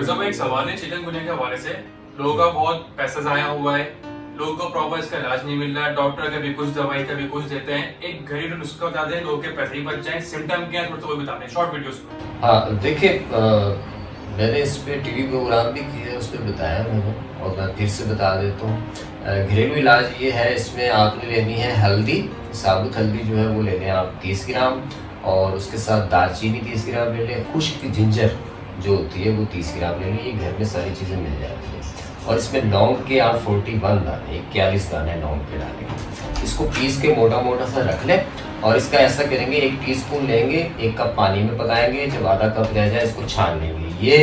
Doctor साहब एक सवाल है चिकनगुनिया के हवाले से। लोगों का बहुत पैसा जाया हुआ है, लोगों को प्रॉपर इसका इलाज नहीं मिल रहा है, डॉक्टर कभी कुछ दवाई कभी कुछ देते हैं। एक घरेलू नुस्खा बता दें, लोगों के पैसे ही बच जाए, सिम्टम क्या है तो वो बता दें शॉर्ट वीडियोस में। हाँ देखिए, मैंने इस पे टीवी प्रोग्राम भी किया, उस पर बताया मैंने और मैं फिर से बता देता हूँ। घरेलू इलाज ये है, इसमें आपने लेनी है हल्दी, साबुत हल्दी जो है वो लेने आप 30 ग्राम, और उसके साथ दालचीनी 30 ग्राम ले लें, खुश्क जिंजर जो होती है वो 30 ग्राम ले लें। ये घर में सारी चीज़ें मिल जाती हैं। और इसमें लौंग के आप 41 दाने, 41 दाने लौंग के डालें। इसको पीस के मोटा मोटा सा रख लें और इसका ऐसा करेंगे, 1 टीस्पून लेंगे, 1 कप पानी में पकाएंगे, जब आधा कप रह जाए इसको छान लेंगे। ये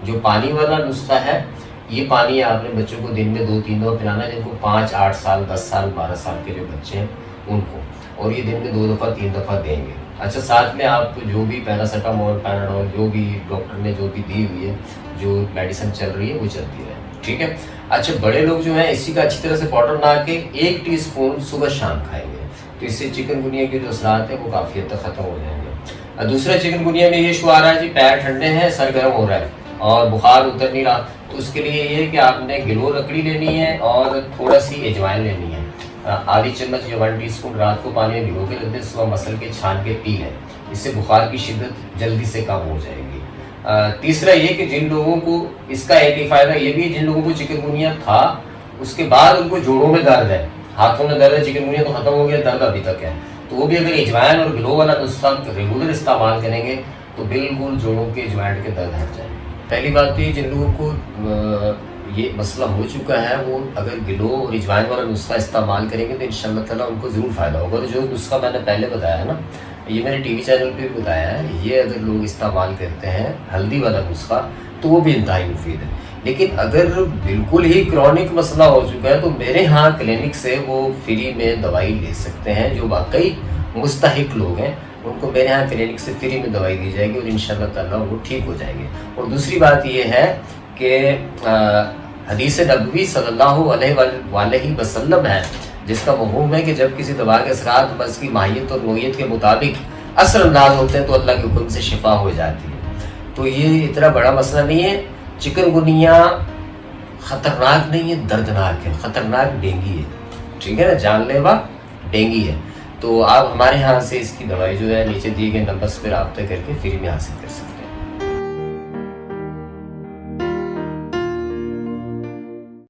जो पानी वाला नुस्खा है, ये पानी आपने बच्चों को दिन में 2-3 दफ़ा पिलाना है, जिनको 5, 8 साल, 10 साल, 12 साल के जो बच्चे हैं उनको, और ये दिन में 2 दफ़ा 3 दफ़ा देंगे। अच्छा, साथ में आपको जो भी पैरासीटामोल, पैराडोल, जो भी डॉक्टर ने जो भी दी हुई है, जो मेडिसिन चल रही है वो चलती रहे, ठीक है। अच्छा, बड़े लोग जो हैं इसी का अच्छी तरह से पाउडर बना के 1 टीस्पून सुबह शाम खाएंगे, तो इससे चिकनगुनिया के जो असरात हैं वो काफ़ी हद तक ख़त्म हो जाएंगे। दूसरा, चिकनगुनिया में ये इशू आ रहा है जी, पैर ठंडे हैं, सर गर्म हो रहा है और बुखार उतर नहीं रहा, तो उसके लिए ये है कि आपने गिलो लकड़ी लेनी है और थोड़ा सी अजवाइन लेनी है। आधी चम्मच या 1 टीस्पून रात को पानी में भिगो के रख दें, सुबह मसल के छान के पी लें, इससे बुखार की शिद्दत जल्दी से कम हो जाएगी। तीसरा ये कि जिन लोगों को इसका एक फ़ायदा ये भी है, जिन लोगों को चिकनगुनिया था उसके बाद उनको जोड़ों में दर्द है, हाथों में दर्द है, चिकनगुनिया तो खत्म हो गया, दर्द अभी तक है, तो वो भी अगर अजवाइन और गिलो वाला नुस्खा रेगुलर इस्तेमाल करेंगे तो बिल्कुल जोड़ों के जॉइंट के दर्द हट जाएंगे। पहली बात तो ये, जिन लोगों को ये मसला हो चुका है वो अगर गिलो और अजवाइन वाला नुस्खा इस्तेमाल करेंगे तो इंशाल्लाह ताला उनको ज़रूर फ़ायदा होगा। तो जो नुस्खा मैंने पहले बताया ना, ये मैंने टीवी चैनल पे भी बताया है, ये अगर लोग इस्तेमाल करते हैं हल्दी वाला नुस्खा तो वो भी इंतहाई मुफीद है। लेकिन अगर बिल्कुल ही क्रॉनिक मसला हो चुका है तो मेरे यहाँ क्लिनिक से वो फ्री में दवाई ले सकते हैं। जो वाकई मुस्तहिक लोग हैं उनको मेरे यहाँ क्लिनिक से फ्री में दवाई दी जाएगी और इंशाल्लाह ताला वो ठीक हो जाएंगे। और दूसरी बात ये है कि हदीस नबवी सल्लल्लाहु अलैहि वसल्लम है, जिसका मफ़हूम है कि जब किसी दवा के असरात मर्ज़ की माहियत और नोयत के मुताबिक असर अंदाज होते हैं तो अल्लाह के हुक्म से शिफा हो जाती है। तो ये इतना बड़ा मसला नहीं है। चिकनगुनिया ख़तरनाक नहीं है, दर्दनाक है, ख़तरनाक डेंगी है, ठीक है ना, जानलेवा डेंगी है। तो आप हमारे यहाँ से इसकी दवाई जो है नीचे दिए गए नंबर्स पर रब्ता करके फ्री में हासिल कर सकते हैं।